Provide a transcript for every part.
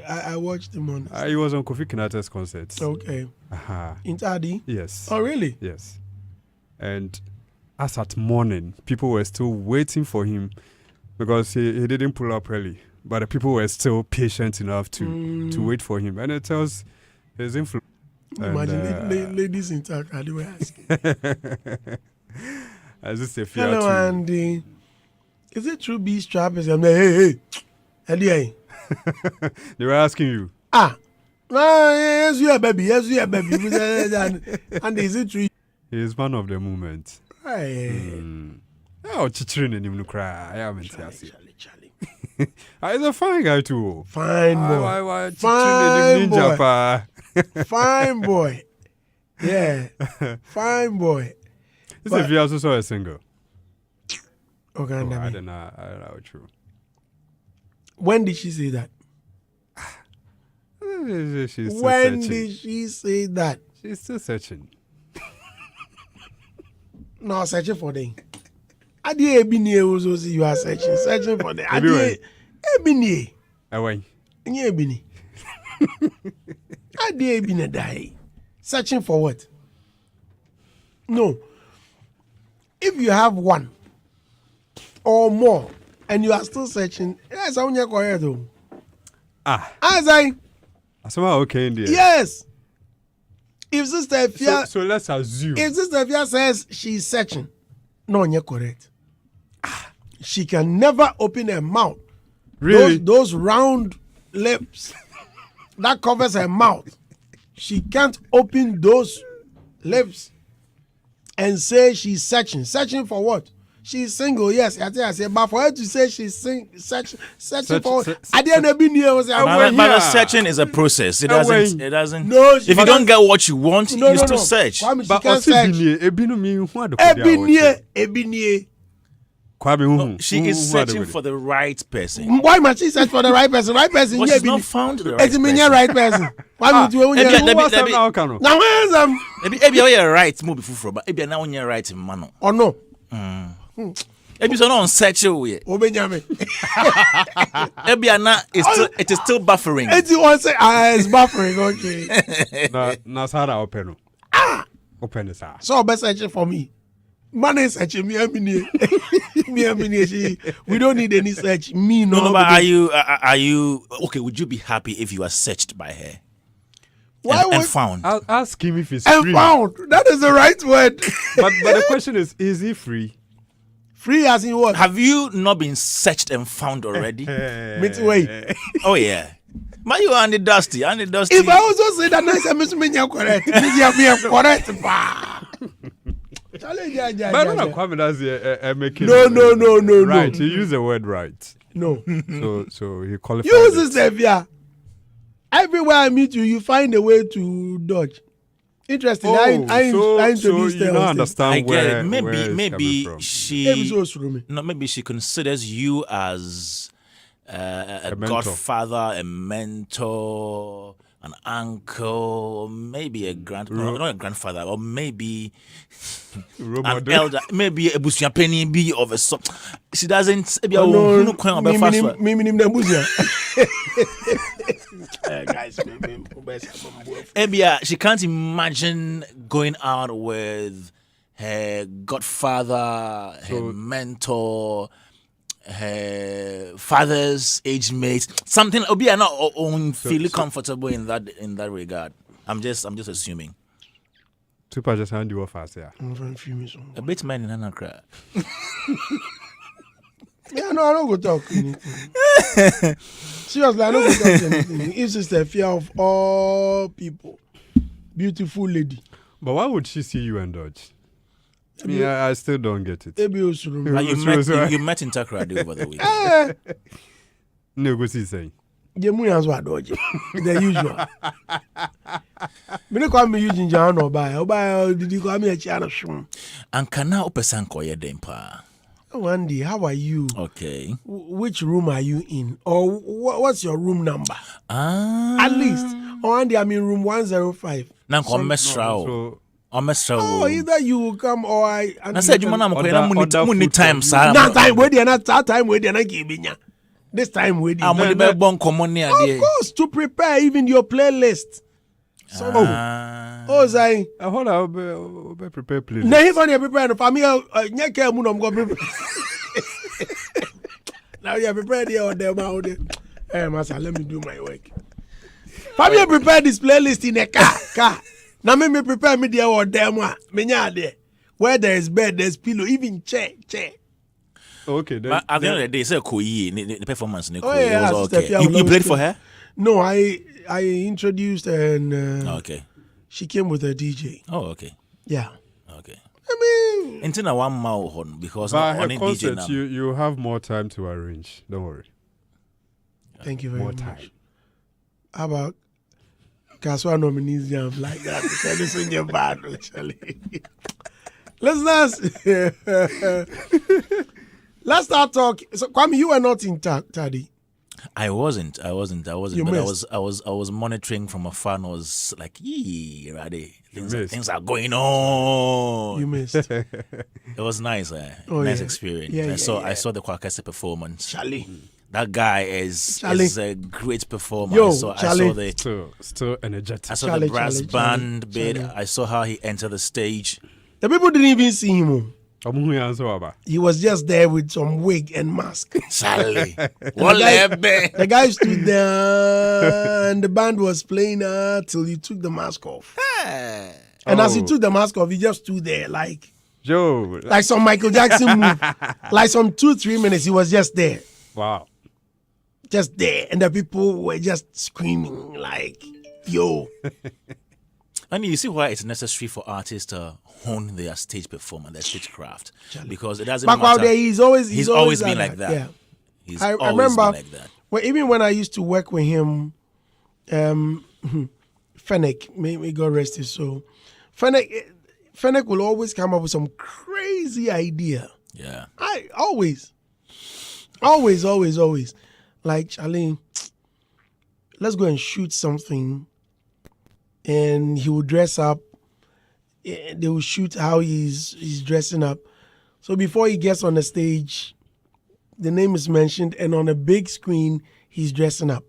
I watched him on. He was on Kofi Kinata's concert. Okay. In Tadi? Yes. Oh, really? Yes. And as at morning, people were still waiting for him because he didn't pull up early. But the people were still patient enough to wait for him. And it tells his influence. Imagine ladies in Taka, they were asking. As this a Hello, Andy. Is it true B strap is? I'm like, hey. They were asking you. Yes, you are baby. Yes, you are baby. And is it true? He is man of the moment. Oh, Chichirin and him cry. I haven't seen. He's a fine guy too. Fine boy. Fine boy. Fine boy. Yeah. Fine boy. This if you also saw a single. Okay, I don't know. True. When did she say that? When did she say that? She's still searching. No, searching for them. Adi Ebinie also see you are searching for them. Adi Ebinie. Away. Nye Ebini. Adi Ebinie die. Searching for what? No. If you have one or more and you are still searching, that's how you're correct. As I. Somehow okay in there. Yes. If Sister Fia, so let's assume. If Sister Fia says she's searching, no, you're correct. She can never open her mouth. Really? Those round lips that covers her mouth. She can't open those lips and say she's searching. Searching for what? She's single, yes. I say, but for her to say she's searching for I didn't be near. But searching is a process. It doesn't. No, if you don't get what you want, you still search. But can't search. She is searching for the right person. Why must she search for the right person? Right person. But she's not found the right person. It's right person. Why would you? Now where's them? Maybe you're right. Move before, but maybe now you're right in mano. Or no? Maybe so not search away. Obenyame. Maybe it is still buffering. It's buffering. Okay. Na Sara open. Open this. So best searching for me. Man is searching me. We don't need any search. Me no. But are you okay? Would you be happy if you are searched by her? And found? I'll ask him if he's and free. Found. That is the right word. but the question is he free? Free as in what? Have you not been searched and found already? Wait. Oh yeah. But you are Andy Dusty. If I also say that nice, I must mean you're correct. You're correct. But I don't know that's making. No. Right. He used the word right. No. So he qualified. Use this, Sevilla. Everywhere I meet you, you find a way to dodge. Interesting. I introduced you don't understand I get it. Maybe maybe she considers you as a godfather, a mentor, an uncle, maybe not a grandfather, or maybe an elder, maybe a bushia penny be of a sort. She doesn't. She can't imagine going out with her godfather, her mentor, her father's age mate. Something Obi are not feeling comfortable in that regard. I'm just assuming. Super just hand you off fast, yeah. A bit man in Anakra. Yeah, no, I don't go talk anything. Seriously, I don't go talk anything. It's just a fear of all people. Beautiful lady. But why would she see you and dodge? Yeah, I still don't get it. You met in Takrady over the weekend. No, what's he saying? The usual. Me no call me using John or buy. Did you call me a channel? And can now open koye dempa. Wendy, how are you? Okay. Which room are you in? Or what's your room number? At least. Or Andy, I'm in room 105. Now come Mestrao. Oh, either you will come or I said you man time time where they not give me. This time with you. I'm on the bon common near Of course, to prepare even your playlist. So, Zai. Hold on, I'll be prepared, please. Now, if I'm prepared, for me, I'm going to prepare. Now you're prepared here or there, out there. Hey, Master, let me do my work. For me, prepare this playlist in a car. Now, me prepare me there or there, there. Where there is bed, there's pillow, even chair. Okay, then. But at the end of the day, it's a cool the performance. Oh, yeah, it was okay. You played for her? No, I introduced her and okay. She came with a DJ. Oh, okay. Yeah. Okay. I mean, until one mile because but on her concert, DJ you have more time to arrange. Don't worry. Thank you very more much. Time. How about Kaswa nominees jam like that? This is your bad, actually. Let's start talking. So, Kwame, you were not in Taddy. I wasn't. You but missed. I was monitoring from afar. And I was like, "Yee, ready? missed. Things are going on." You missed. It was nice. Nice yeah. experience. Yeah, I saw the Kwakese performance. Charlie. That guy is a great performer. Yo, I saw the still energetic. I saw Charlie, the brass band bit. Charlie. I saw how he entered the stage. The people didn't even see him. The He was just there with some wig and mask. Charlie, The guy stood there and the band was playing till he took the mask off. And as he took the mask off, he just stood there like Joe. like some Michael Jackson move. Like some 2-3 minutes, he was just there. Wow. Just there. And the people were just screaming like, yo. I mean, you see why it's necessary for artists to hone their stage performance, their stage craft, because it doesn't Back matter. out there, he's always been like that. Yeah. He's I always remember been like that. Well, even when I used to work with him, Fennec, may God rest his soul. Fennec will always come up with some crazy idea. Yeah. I always. Like, Charlie, let's go and shoot something. And he will dress up. They will shoot how he's dressing up. So before he gets on the stage, the name is mentioned, and on a big screen, he's dressing up.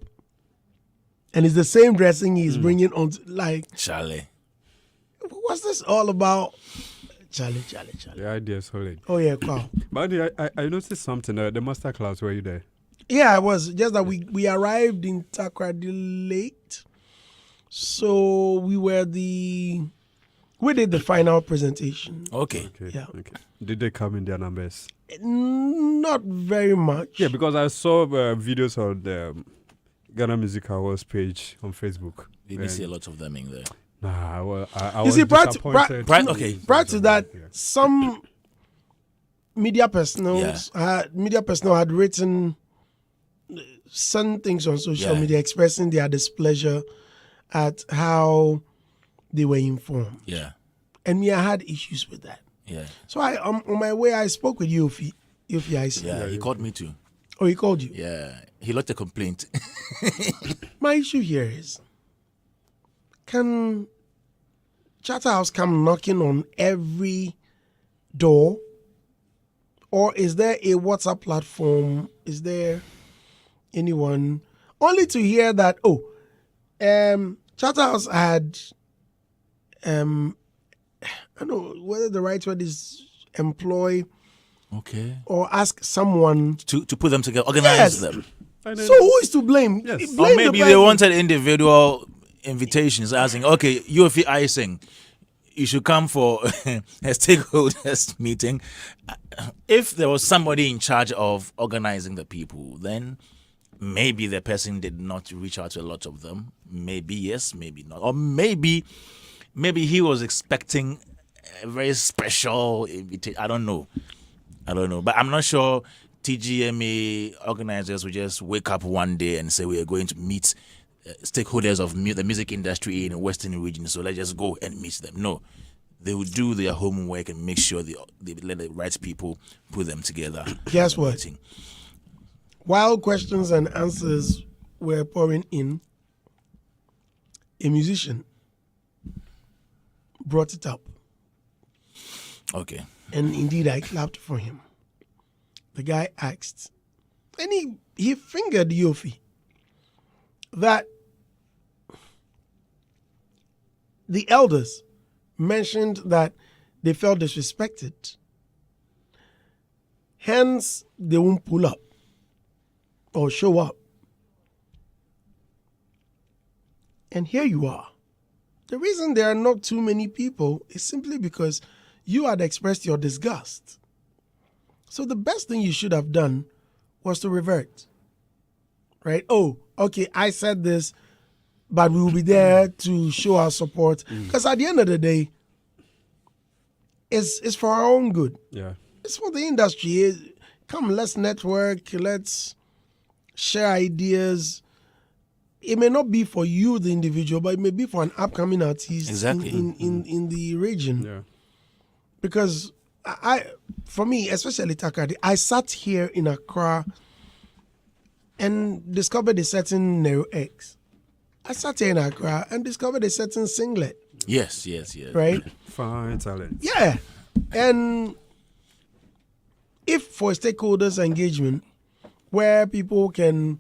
And it's the same dressing he's bringing on. Like, Charlie. What's this all about? Charlie. The idea is solid. Oh, yeah, wow. But I noticed something. The master class, were you there? Yeah, I was. Just that we arrived in Takoradi late. So we did the final presentation. Okay. Yeah. Okay. Did they come in their numbers? Not very much. Yeah, because I saw videos on the Ghana Music Awards page on Facebook. Didn't see a lot of them in there. Nah, I You was see, disappointed. prior to that, some media personnel had written some things on social media expressing their displeasure at how they were informed. Yeah. And me, I had issues with that. Yeah. So on my way, I spoke with Yofi. Yeah, he called me too. Oh, he called you? Yeah. He lodged a complaint. My issue here is, can Charterhouse come knocking on every door? Or is there a WhatsApp platform? Is there anyone? Only to hear that, Charterhouse had, I don't know whether the right word is employ or ask someone to put them together, organize them. So who is to blame? Yes. Blame Or maybe they wanted individual invitations asking, okay, UFE icing, you should come for a stakeholders meeting. If there was somebody in charge of organizing the people, then maybe the person did not reach out to a lot of them. Maybe yes, maybe not. Or maybe he was expecting a very special invitation. I don't know. But I'm not sure TGMA organizers will just wake up one day and say we are going to meet stakeholders of the music industry in the Western region, so let's just go and meet them. No. They will do their homework and make sure they let the right people put them together. Guess what? While questions and answers were pouring in, a musician brought it up. Okay. And indeed, I clapped for him. The guy asked, And he fingered Yofi that the elders mentioned that they felt disrespected. Hence, they won't pull up or show up. And here you are. The reason there are not too many people is simply because you had expressed your disgust. So the best thing you should have done was to revert. Right? Oh, okay, I said this, but we will be there to show our support. Because at the end of the day, it's for our own good. Yeah. It's for the industry. Come, let's network, let's share ideas. It may not be for you, the individual, but it may be for an upcoming artist in the region. Yeah. Because for me, especially Takadi, I sat here in Accra and discovered a certain Nero X. I sat here in Accra and discovered a certain singlet. Yes. Right? Fine talent. Yeah. And if for stakeholders engagement, where people can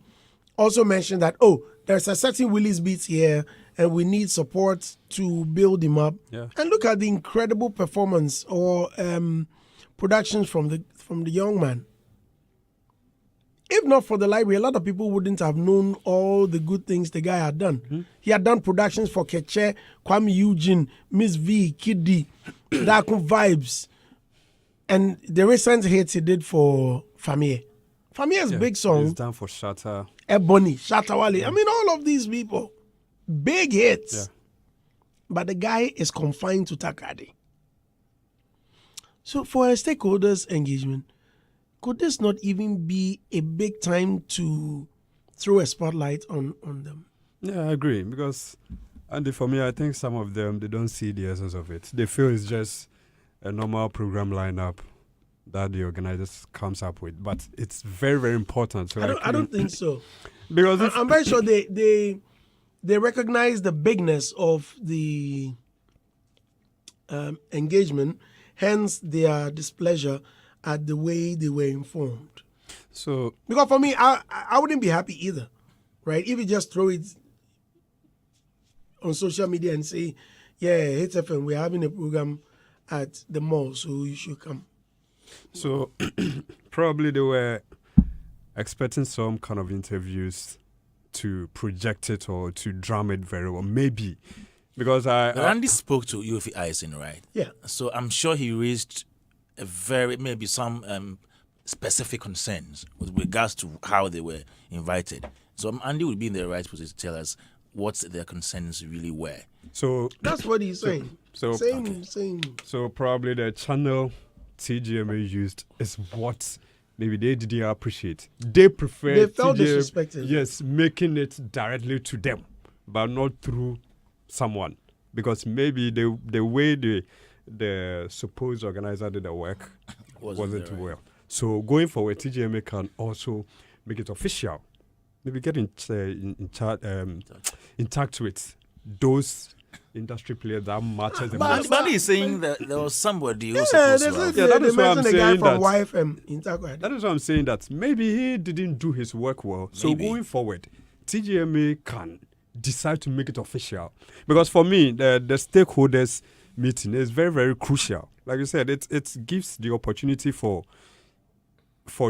also mention that, oh, there's a certain Willis Beats here and we need support to build him up. Yeah. And look at the incredible performance or productions from the young man. If not for the library, a lot of people wouldn't have known all the good things the guy had done. Mm-hmm. He had done productions for Keche, Kwame Eugene, Miss V, Kid D, Darko Vibes, and the recent hits he did for Famille. Famille's big song. He's done for Shatta. Ebony, Shatawale. I mean, all of these people. Big hits. Yeah. But the guy is confined to Takadi. So for a stakeholders engagement, could this not even be a big time to throw a spotlight on them? Yeah, I agree. Because, Andy, for me, I think some of them, they don't see the essence of it. They feel it's just a normal program lineup that the organizers comes up with. But it's very, very important. So I don't think so. Because I'm very sure they recognize the bigness of the engagement, hence their displeasure at the way they were informed. So, because for me, I wouldn't be happy either, right? If you just throw it on social media and say, yeah, Hits FM, we're having a program at the mall, so you should come. So probably they were expecting some kind of interviews to project it or to drum it very well, maybe. Because Randy spoke to UFI Eisen, right? Yeah. So I'm sure he raised maybe some specific concerns with regards to how they were invited. So Andy would be in the right position to tell us what their concerns really were. So that's what he's saying. Same. So probably the channel TGMA used is what maybe they didn't appreciate. They prefer they felt TGMA, disrespected. Yes, making it directly to them, but not through someone. Because maybe the way the supposed organizer did the work wasn't right. well. So going forward, TGMA can also make it official. Maybe get in touch with those industry players that matters the most. But he's saying that there was somebody who that is why I'm saying that. YFM in Takwadi. That is what I'm saying, that maybe he didn't do his work well. So going forward, TGMA can decide to make it official. Because for me, the stakeholders meeting is very, very crucial. Like you said, it gives the opportunity for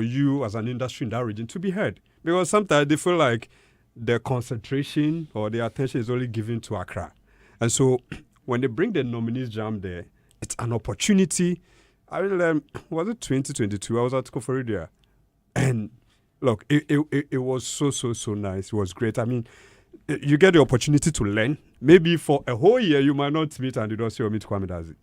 you as an industry in that region to be heard. Because sometimes they feel like the concentration or the attention is only given to Accra. And so when they bring the nominees jam there, it's an opportunity. I mean, was it 2022? I was at Koforidia. And look, it was so nice. It was great. I mean, you get the opportunity to learn. Maybe for a whole year, you might not meet and you don't see or meet Kwame Dazi.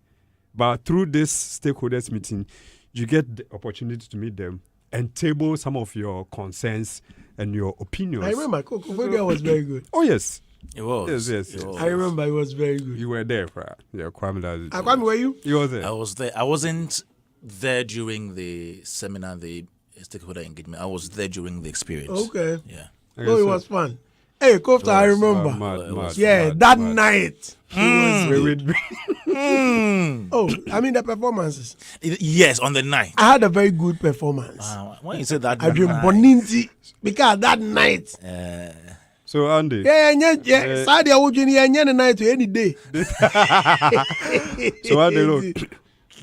But through this stakeholders meeting, you get the opportunity to meet them and table some of your concerns and your opinions. I remember Koforidia was very good. Oh, yes. It was. Yes. It was. I remember it was very good. You were there, yeah, Kwame Dazi. Kwame, were you? You were there. I was there. I wasn't there during the seminar, the stakeholder engagement. I was there during the experience. Okay. Yeah. Oh, it was fun. Hey, Kofta, I remember. Mad, that mad. night. With me. Oh, I mean the performances. Yes, on the night. I had a very good performance. When you say that, I dream Boninti because that night. So Andy. Yeah. Saturday I would any night to any day. So Andy, look,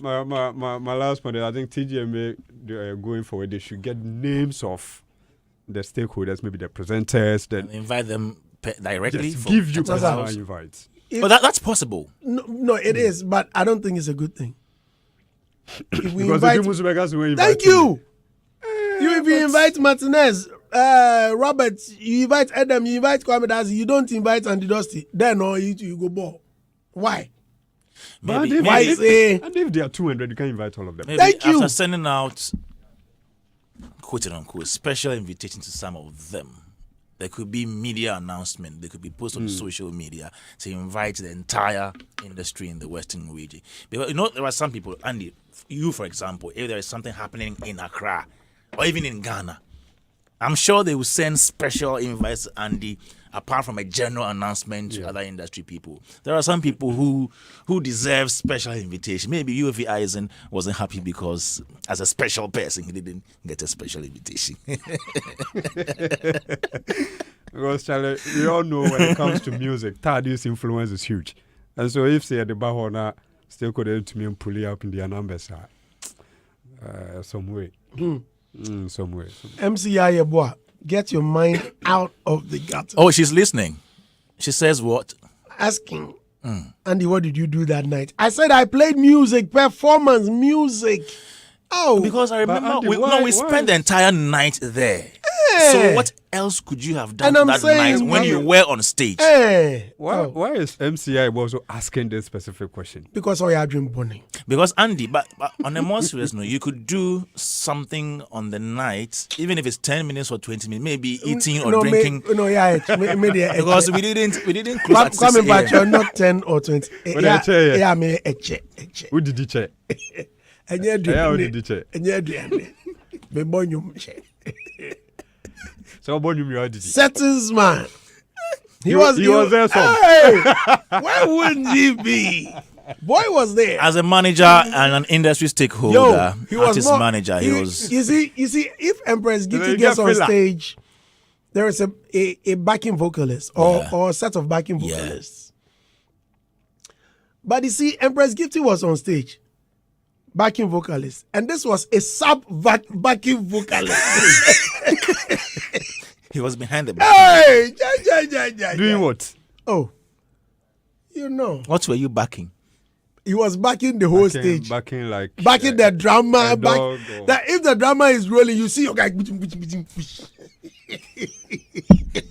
my last point. I think TGMA going forward, they should get names of the stakeholders, maybe the presenters, then invite them directly. Yes, give you personal invites. But that's possible. No, it is, but I don't think it's a good thing. If we because invite, thank you. If you invite Martinez, Roberts, you invite Adam, you invite Kwame Dazi, you don't invite Andy Dusty, then you go ball. Why? But maybe, and if they are 200, you can invite all of them. Maybe thank you. After sending out, quote unquote, special invitation to some of them, there could be media announcement. They could be posted on social media to invite the entire industry in the Western region. Because there are some people, Andy, you for example, if there is something happening in Accra or even in Ghana, I'm sure they will send special invites to Andy, apart from a general announcement to other industry people. There are some people who deserve special invitation. Maybe UFE Eisen wasn't happy because as a special person, he didn't get a special invitation. Because Charlie, we all know when it comes to music, Tadi's influence is huge. And so if say the Bahona still could to me and pull it up in their numbers some way. Some way. MCI Yeboah, get your mind out of the gutter. Oh, she's listening. She says what? Asking, Andy, what did you do that night? I said I played music, performance, music. Oh, because I remember Andy, we spent the entire night there. Hey. So what else could you have done And I'm that saying, night when you were on stage? Hey. Why is MCI also asking this specific question? Because I dream bunny. Because Andy, but on a more serious note, you could do something on the night, even if it's 10 minutes or 20 minutes, maybe eating or drinking. Because we didn't close at 6 Coming back, a.m. you're not 10 or 20. Yeah, me a check. Who did you check? And you do. Who did you check? And you do. Me born you check. So what you did? Settings man. He was there. Hey, where wouldn't he be? Boy was there. As a manager and an industry stakeholder, he was artist not, manager, he was. You see, if Empress Gitty gets on stage, there is a backing vocalist or a set of backing vocalists. But you see, Empress Gitty was on stage, backing vocalist, and this was a backing vocalist. He was behind the back. Hey, doing what? Oh, you know. What were you backing? He was backing the whole stage. Backing the drama. That if the drama is rolling, you see your guy.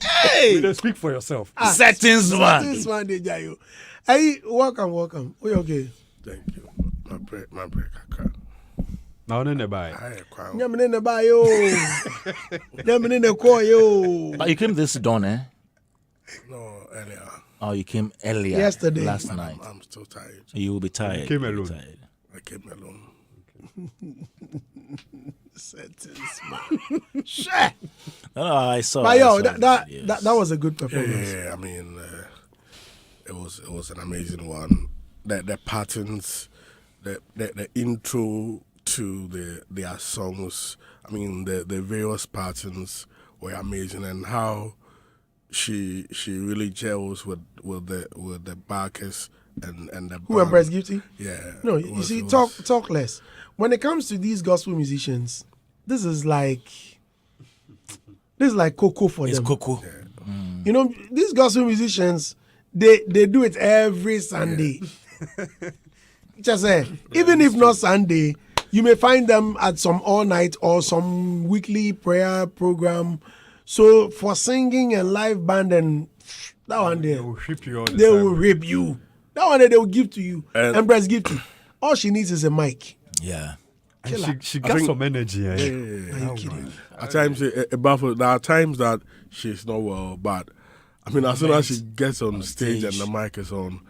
Hey! You speak for yourself. Settings man. Settings man, they jail. Hey, welcome. Oh, okay. Thank you. My break. Now in the buy. Yamin in the bio. Yamin in the coil. But you came this dawn, eh? No, earlier. Oh, you came earlier. Yesterday. Last night. I'm still tired. You will be tired. You came alone. I came alone. Settings man. Shit. No, I saw. But yo, yes. that was a good performance. Yeah. I mean, it was an amazing one. The patterns, the intro to their songs. I mean, the various patterns were amazing, and how she really gels with the backers and the Who Empress Gifty? Yeah. No, you see, talk less. When it comes to these gospel musicians, this is like cocoa for them. It's cocoa. Yeah. You know, these gospel musicians, they do it every Sunday. Just say, even if not Sunday, you may find them at some all night or some weekly prayer program. So for singing and live band and that one there, They will rip you all the they time. will rip you. That one there they will give to you. Empress give to you. All she needs is a mic. Yeah. And she got some energy. Are you kidding? At times, it baffles. There are times that she's not well, but I mean, as soon as she gets on stage and the mic is on,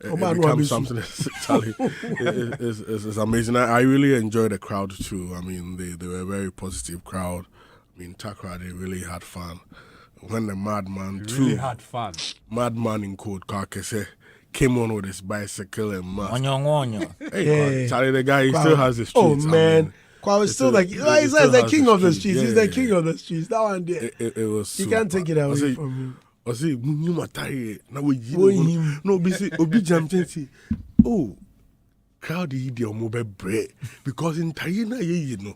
it becomes something. Charlie, it's amazing. I really enjoy the crowd too. I mean, they were a very positive crowd. I mean, Takra, they really had fun. When the madman Really had fun. Madman in code Kakese came on with his bicycle and mask. Onyo. Hey, Charlie, the guy, he still has the streets. Oh, man. Kwawe is still like, he's the king of the streets. He's the king of the streets. That one there. It was You can't take it away from him. I say, you matari. Now we no busy. Obi jam say, oh, crowd eat your mobile bread because in Tayina you know,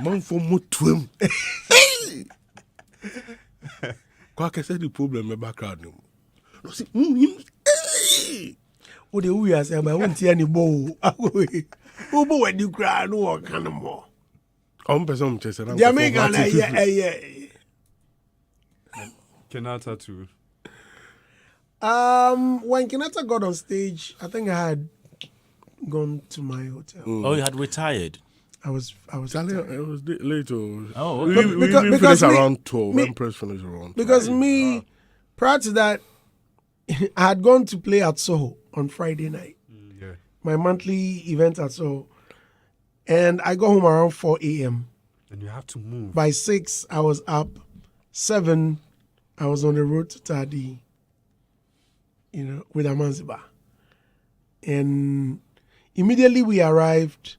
man for more twim. Kwake said the problem in background. No see, him. Oh, the we are saying, I won't see any bow. Who when you cry, no one can more. Person chase The American, yeah. Kenyatta too. When Kenyatta got on stage, I think I had gone to my hotel. Oh, you had retired. I was. Charlie, it was late. Oh, we okay. because finished around 12. When press finished around 12. Because prior to that, I had gone to play at Soho on Friday night. Yeah. My monthly event at Soho. And I got home around 4 a.m. And you have to move. By 6, I was up. 7, I was on the road to Tadi, with Amanziba. And immediately we arrived,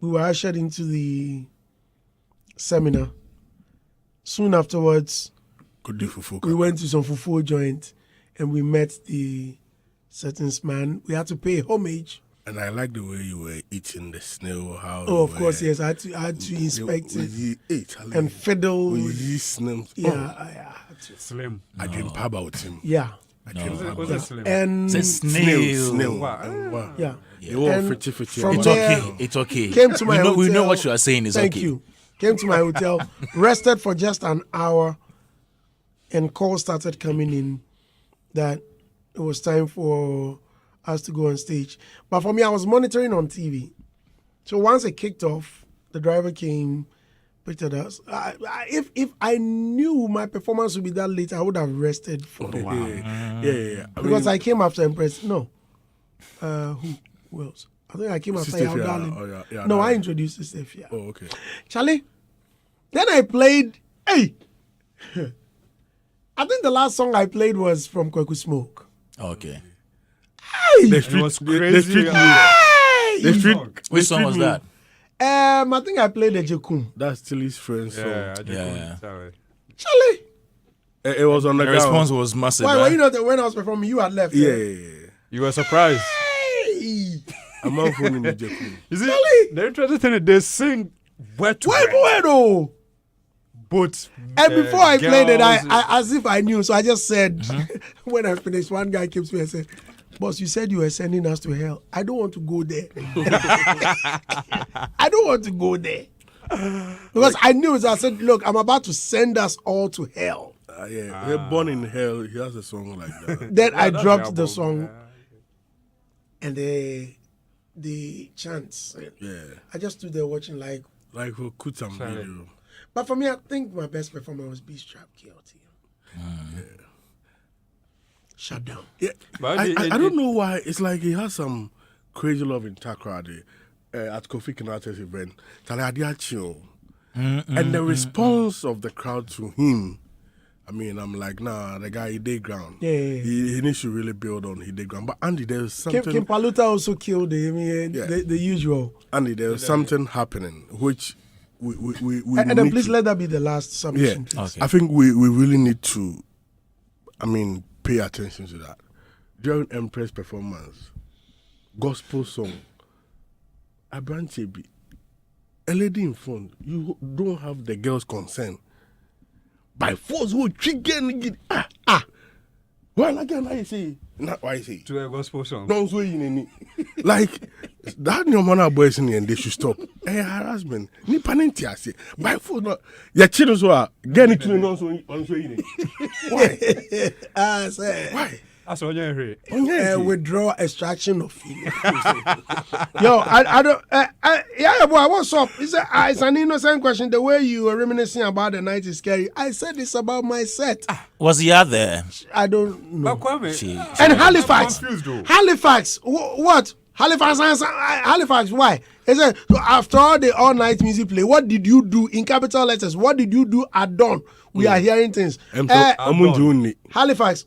we were ushered into the seminar. Soon afterwards, we went to some fufu joint and we met the Settings man. We had to pay homage. And I like the way you were eating the snail. How? Oh, of course, yes. I had to inspect it and fiddle. Yeah. Slim. I dream about him. Yeah. Was it slim? And It's a snail. Snail. Wow. Yeah. They all And fitty. from It's there, okay. It's okay. Came to my hotel. We know what you are saying is Thank okay. you. Came to my hotel, rested for just an hour, and calls started coming in that it was time for us to go on stage. But for me, I was monitoring on TV. So once it kicked off, the driver came, picked us. If I knew my performance would be that late, I would have rested for a while. Yeah. Because I came after Empress. No. Who else? I think I came after Sister Yao Fia. Darling. Oh, yeah, No, no. I introduced Sister Fia. Oh, okay. Charlie, then I played, I think the last song I played was from Kweku Smoke. Okay. It was crazy. Which song was that? I think I played the Jekum. That's still his friend's song. Yeah. Charlie, It was on the The ground. response was massive. why eh? were you not there when I was performing? You had left. Yeah. You were surprised. Hey. I'm not phoning the Jekyll. You see, Charlie! the interesting thing is they sing word to Wait, word. though. But And before I played it, girls- I as if I knew. So I just said, when I finished, one guy came to me and said, "Boss, you said you were sending us to hell. I don't want to go there. I don't want to go there." Because I knew it. I said, "Look, I'm about to send us all to hell." They're born in hell. He has a song like that. Then I that's dropped the the album. song and the chants. Yeah. I just stood there watching like. Like for Kutam video. But for me, I think my best performance was Beast Trap KLT. Shut down. Yeah. But I don't know why. It's like he has some crazy love in Takrade at Kofi Kinata's event. And the response of the crowd to him, I mean, I'm like, nah, the guy, he did ground. Yeah. He needs to really build on he did ground. But Andy, there's something. Kim Paluta also killed him. The usual. Andy, there's something happening which we And then need please to- let that be the last submission. Yeah, Please. Okay. I think we really need to, pay attention to that. During Empress performance, gospel song, Abranchebi, a lady in front, you don't have the girl's consent. By force, who chicken Well, again, I say, not why I say. to a gospel song. No, so like that your man boys in and they should stop. Hey, harassment. Ni panenti ase. By force, no. Your children so get it to no so Why? Why? That's what you're hearing. Withdraw extraction of feeling. Yo, I don't. Yeah, boy, what's up? It's an innocent question. The way you were reminiscing about the night is scary. I said this about my set. Was he out there? I don't know. But Kwame, And Halifax. I'm confused though. Halifax. What? Halifax. Why? He said, after all the all-night music play, what did you do in capital letters? What did you do at dawn? We are hearing things. Halifax.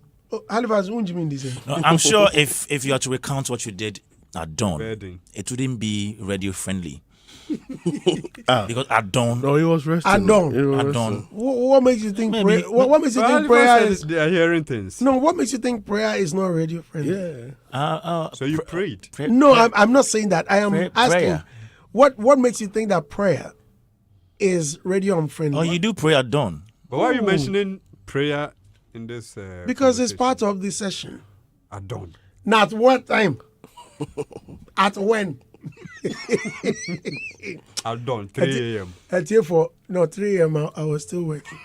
Halifax, what do you mean this? No, I'm sure if you are to recount what you did at dawn, Bedding. it wouldn't be radio friendly. Because at dawn, No, he was resting. At dawn. He was at resting. dawn. What makes you think Maybe- prayer? What makes you Well, think prayer Halifax is? said they are hearing things. No, what makes you think prayer is not radio friendly? Yeah. So you prayed. No, I'm not saying that. I am asking. prayer. What makes you think that prayer is radio unfriendly? Oh, you do pray at dawn. But why are you Ooh. mentioning prayer in this? Because it's conversation? part of the session. At dawn. Not what time? At when? At dawn, 3 a.m. At here for 3 a.m. I was still working.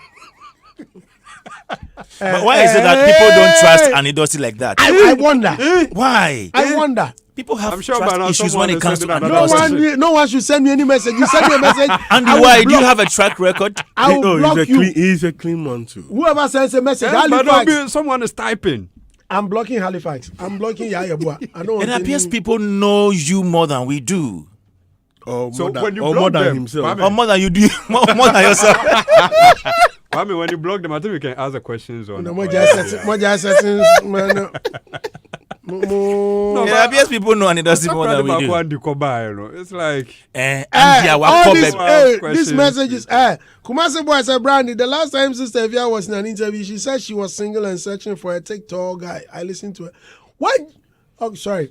But why is it that people don't trust Anidoti like that? I wonder. Why? I wonder. People have I'm sure by now trust issues someone when it is comes to sending No Anidoti. one, no one should send me any message. You send me a message. And I will why? Do you block- have a track record? I will block you. He's a clean one too. Whoever sends a message, But Halifax. someone is typing. I'm blocking Halifax. I'm blocking Yaya Bua. I don't want It appears any- people know you more than we do. Or So more than, when you or block more than them, himself. Mami, Or more than you do, more than yourself. I mean, when you block them, I think we can ask the questions on. No, more just settings, man. No, It appears people know Anidoti more than we do. It's like And all this, Kobe. these Questions. messages. Kumasi boy said, Brandy, the last time Sister Evia was in an interview, she said she was single and searching for a TikTok guy. I listened to her. What? Oh, sorry.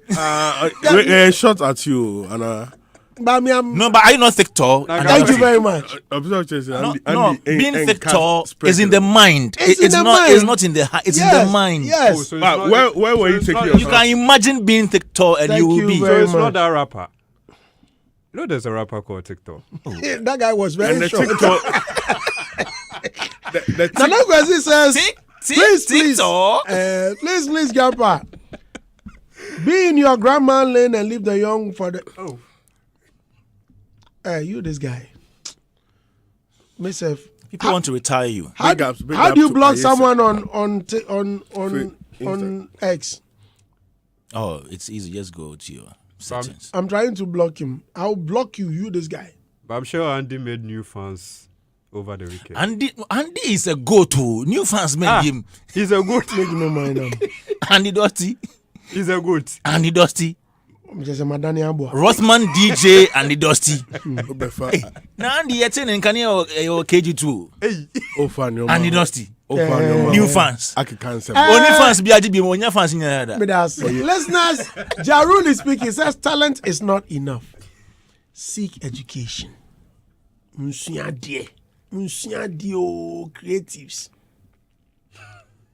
Shot at you, and But me, I'm. no, but are you not thick tall? Thank you very much. No, being thick tall is in the mind. It's in the not. mind. It's not in the heart. It's in Yes, the mind. yes. oh, so it's not- where were you it's taking not- your You can imagine being thick tall and Thank you will you be. very So it's much. not that rapper. You know, there's a rapper called TikTok. That guy was very And the short. TikTok. the Nana Kwesi says, please, TikTok. please, Grandpa, be in your grandma lane and leave the young for the. Oh. Hey, you this guy. Myself. People want to retire you. How, Big ups, big how ups do you to block Ayesa. someone on X? Oh, it's easy. Just go to your settings. I'm trying to block him. I'll block you. You this guy. But I'm sure Andy made new fans over the weekend. Andy is a go-to. New fans made him. He's a good. Make no mind now. Andy Dusty. He's a good. Andy Dusty. I'm just a Madani Abua. Rothman DJ Andy Dusty. Obefa. Now Andy Yetin and Kanye or KG2. Hey. Andy Dusty. Eh. New fans. Aki cancer. Only fans be AGB. Only fans in there. But that's listeners. Jarul is speaking. He says talent is not enough. Seek education. Munsuadie creatives.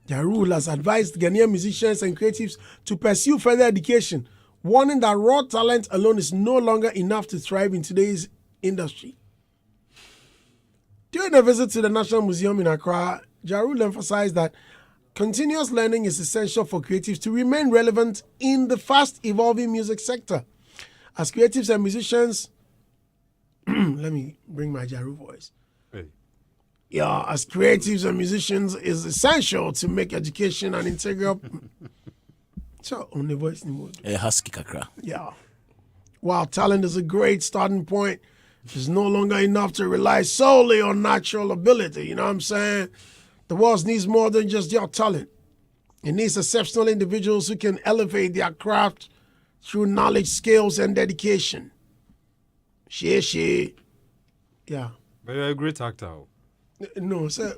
Jarul has advised Ghanaian musicians and creatives to pursue further education, warning that raw talent alone is no longer enough to thrive in today's industry. During a visit to the National Museum in Accra, Jarul emphasized that continuous learning is essential for creatives to remain relevant in the fast-evolving music sector. As creatives and musicians, let me bring my Jarul voice. Hey. Yeah, as creatives and musicians, it's essential to make education an integral. So, on the voice mode. Husky Kakra. Yeah. While talent is a great starting point, it's no longer enough to rely solely on natural ability. You know what I'm saying? The world needs more than just your talent. It needs exceptional individuals who can elevate their craft through knowledge, skills, and dedication. She. Yeah. But you're a great actor. No, sir.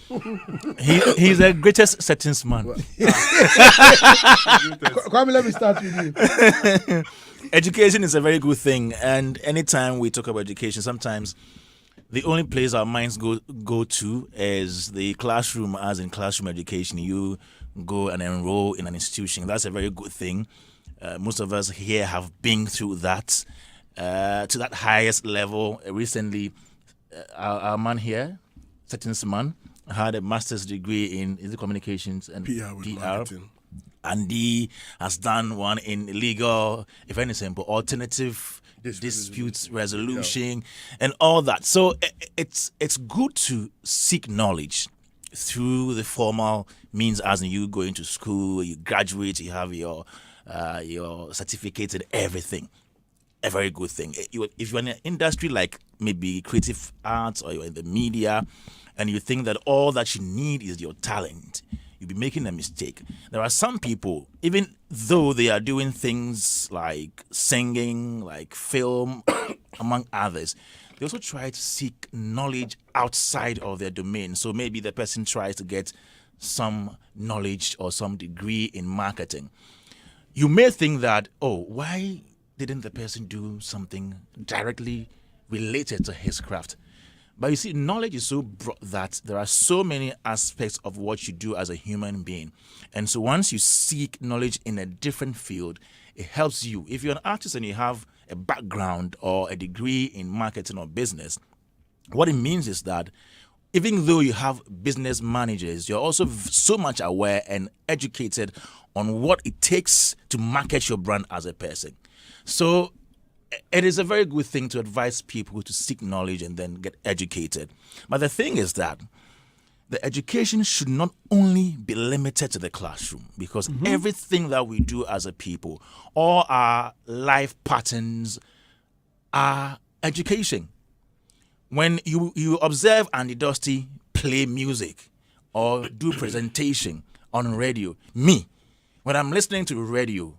He's the greatest settings man. Kwame, let me start with you. Education is a very good thing, and anytime we talk about education, sometimes the only place our minds go to is the classroom, as in classroom education. You go and enroll in an institution. That's a very good thing. Most of us here have been through that to that highest level. Recently, our man here, settings man, had a master's degree in communications and PR with marketing. And he has done one in legal, if any simple, alternative disputes resolution and all that. So it's good to seek knowledge through the formal means, as in you going to school, you graduate, you have your certificate and everything. A very good thing. If you're in an industry like maybe creative arts or you're in the media, and you think that all that you need is your talent, you'll be making a mistake. There are some people, even though they are doing things like singing, like film, among others, they also try to seek knowledge outside of their domain. So maybe the person tries to get some knowledge or some degree in marketing. You may think that, oh, why didn't the person do something directly related to his craft? But you see, knowledge is so broad that there are so many aspects of what you do as a human being. And so once you seek knowledge in a different field, it helps you. If you're an artist and you have a background or a degree in marketing or business, what it means is that even though you have business managers, you're also so much aware and educated on what it takes to market your brand as a person. So it is a very good thing to advise people to seek knowledge and then get educated. But the thing is that the education should not only be limited to the classroom, because everything that we do as a people, all our life patterns are education. When you observe Andy Dusty play music or do presentation on radio, when I'm listening to radio,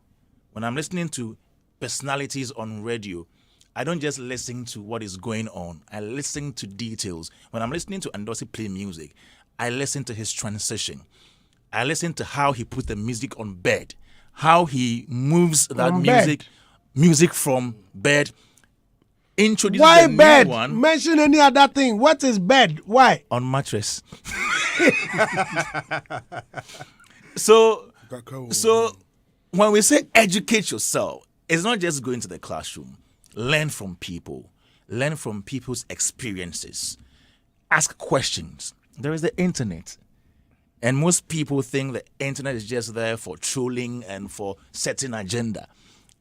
when I'm listening to personalities on radio, I don't just listen to what is going on. I listen to details. When I'm listening to Andosi play music, I listen to his transition. I listen to how he puts the music on bed, how he moves that music from bed, introduces why the bed? new one. Mention any other thing. What is bed? Why? On mattress. So when we say educate yourself, it's not just going to the classroom. Learn from people. Learn from people's experiences. Ask questions. There is the internet. And most people think the internet is just there for trolling and for setting agenda.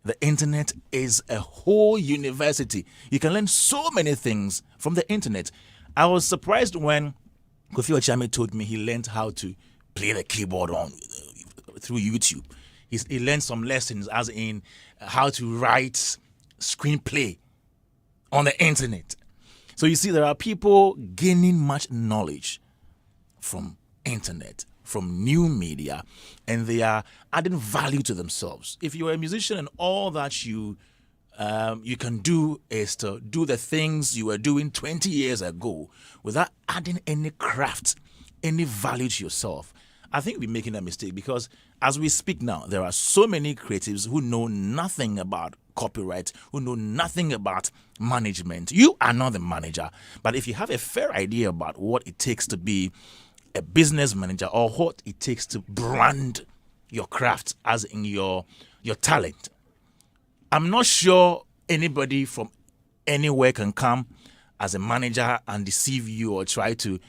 The internet is a whole university. You can learn so many things from the internet. I was surprised when Kofi Ochame told me he learned how to play the keyboard through YouTube. He learned some lessons, as in how to write screenplay on the internet. So you see, there are people gaining much knowledge from internet, from new media, and they are adding value to themselves. If you're a musician and all that you can do is to do the things you were doing 20 years ago without adding any craft, any value to yourself, I think we're making a mistake, because as we speak now, there are so many creatives who know nothing about copyright, who know nothing about management. You are not the manager, but if you have a fair idea about what it takes to be a business manager, or what it takes to brand your craft, as in your talent, I'm not sure anybody from anywhere can come as a manager and deceive you or try to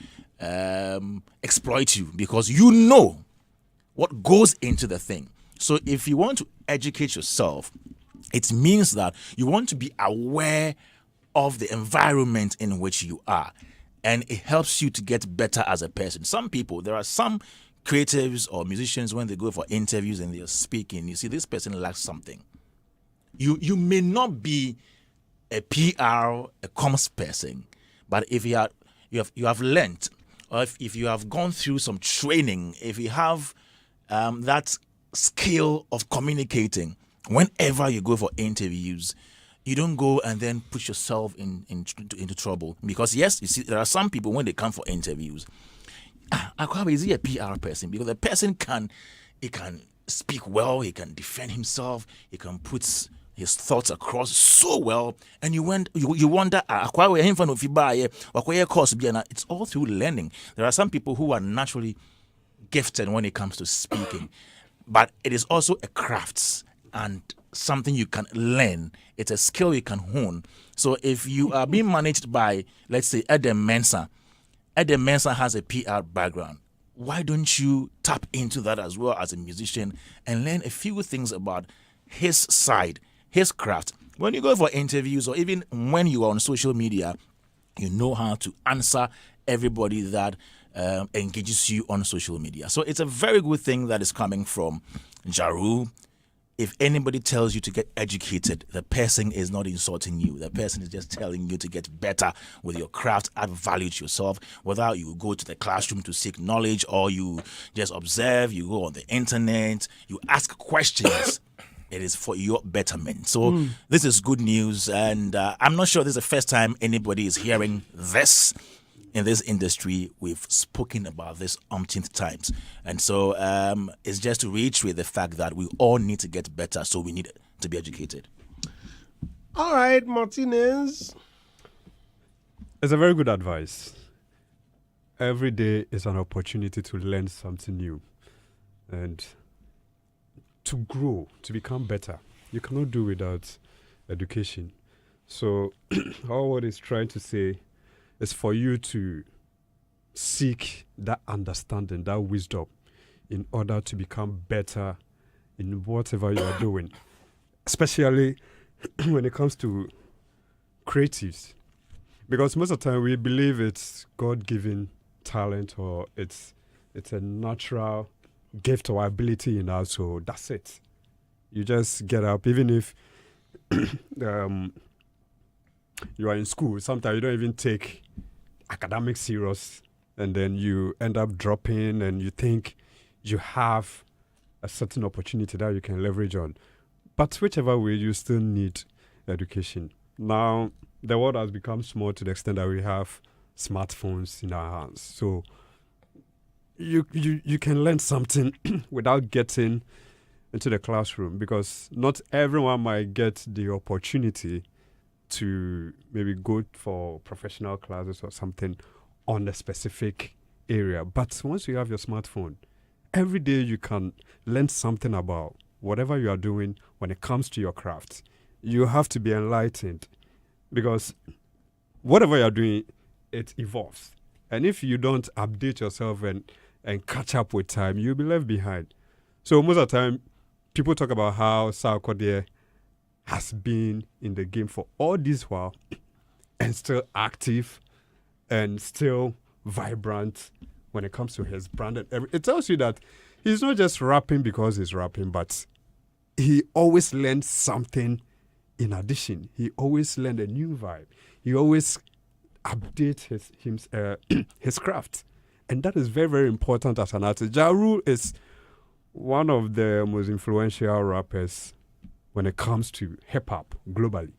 exploit you, because you know what goes into the thing. So if you want to educate yourself, it means that you want to be aware of the environment in which you are, and it helps you to get better as a person. There are some creatives or musicians, when they go for interviews and they're speaking, you see this person lacks something. You may not be a PR, a comms person, but if you have learned, or if you have gone through some training, if you have that skill of communicating, whenever you go for interviews, you don't go and then put yourself into trouble. Because yes, you see, there are some people when they come for interviews, is he a PR person? Because the person can speak well, he can defend himself, he can put his thoughts across so well, and you wonder, it's all through learning. There are some people who are naturally gifted when it comes to speaking, but it is also a craft and something you can learn. It's a skill you can hone. So if you are being managed by, let's say, Edem Mensah has a PR background. Why don't you tap into that as well as a musician and learn a few things about his side, his craft? When you go for interviews, or even when you are on social media, you know how to answer everybody that engages you on social media. So it's a very good thing that is coming from Jaru, if anybody tells you to get educated, the person is not insulting you. The person is just telling you to get better with your craft, add value to yourself. Whether you go to the classroom to seek knowledge or you just observe, you go on the internet, you ask questions. It is for your betterment. So this is good news, and I'm not sure this is the first time anybody is hearing this. In this industry, we've spoken about this umpteenth times. And so it's just to reiterate the fact that we all need to get better, so we need to be educated. All right, Martinez. It's a very good advice. Every day is an opportunity to learn something new and to grow, to become better. You cannot do without education. So all what it's trying to say is for you to seek that understanding, that wisdom, in order to become better in whatever you are doing, especially when it comes to creatives. Because most of the time we believe it's God-given talent or it's a natural gift or ability in us, so that's it. You just get up, even if you are in school, sometimes you don't even take academics serious, and then you end up dropping and you think you have a certain opportunity that you can leverage on. But whichever way, you still need education. Now, the world has become small to the extent that we have smartphones in our hands. So you can learn something without getting into the classroom, because not everyone might get the opportunity to maybe go for professional classes or something on a specific area. But once you have your smartphone, every day you can learn something about whatever you are doing when it comes to your craft. You have to be enlightened, because whatever you are doing, it evolves. And if you don't update yourself and catch up with time, you'll be left behind. So most of the time, people talk about how Sarkodie has been in the game for all this while and still active and still vibrant when it comes to his brand. It tells you that he's not just rapping because he's rapping, but he always learns something in addition. He always learned a new vibe. He always updates his craft. And that is very, very important as an artist. Ja Rule is one of the most influential rappers when it comes to hip-hop globally.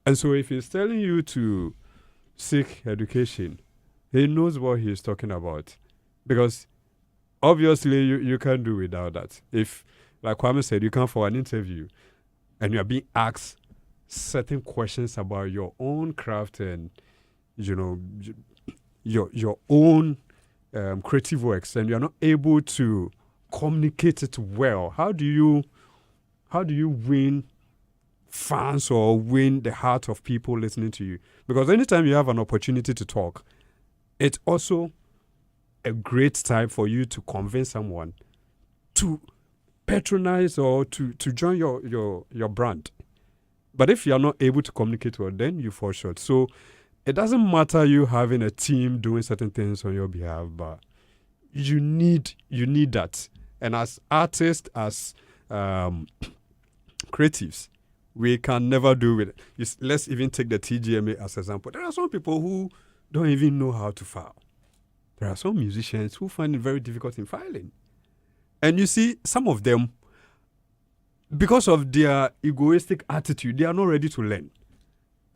And so if he's telling you to seek education, he knows what he's talking about. Because obviously you can't do without that. If, like Kwame said, you come for an interview and you're being asked certain questions about your own craft and, you know, your own creative works, and you're not able to communicate it well, how do you win fans or win the heart of people listening to you? Because anytime you have an opportunity to talk, it's also a great time for you to convince someone to patronize or to join your brand. But if you're not able to communicate well, then you fall short. So it doesn't matter you having a team doing certain things on your behalf, but you need that. And as artists, as creatives, we can never do it. Let's even take the TGMA as an example. There are some people who don't even know how to file. There are some musicians who find it very difficult in filing. And you see, some of them, because of their egoistic attitude, they are not ready to learn.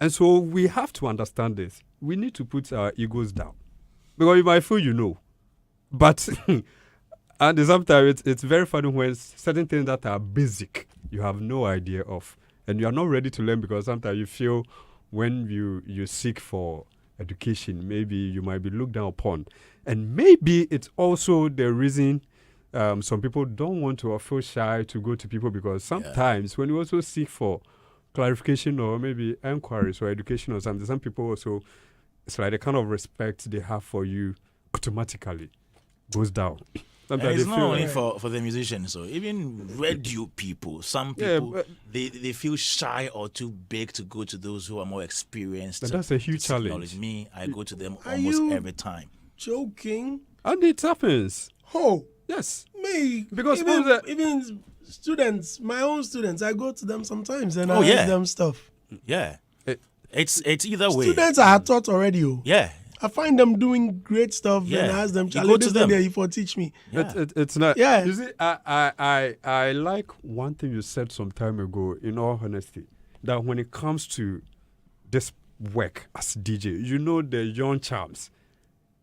And so we have to understand this. We need to put our egos down. Because you might feel you know. But and sometimes it's very funny when certain things that are basic, you have no idea of. And you are not ready to learn, because sometimes you feel when you seek for education, maybe you might be looked down upon. And maybe it's also the reason some people don't want to or feel shy to go to people, because sometimes when you also seek for clarification or maybe inquiries or education or something, some people also, it's like the kind of respect they have for you automatically goes down. Sometimes it's not only for the musicians, so even radio people, some people, they feel shy or too big to go to those who are more experienced. That's a huge challenge. Me, I go to them almost every time. Joking? And it happens. Oh, Yes. Me, Because even students, my own students, I go to them sometimes and I yeah. ask them stuff. Yeah. It's either way. Students are taught already. Yeah. I find them doing great stuff Yeah. and I ask them, You Charlie, go to this them. thing there, for teach me. Yeah. It's not. Yeah. You see, I like one thing you said some time ago, in all honesty, that when it comes to this work as DJ, you know the young charms.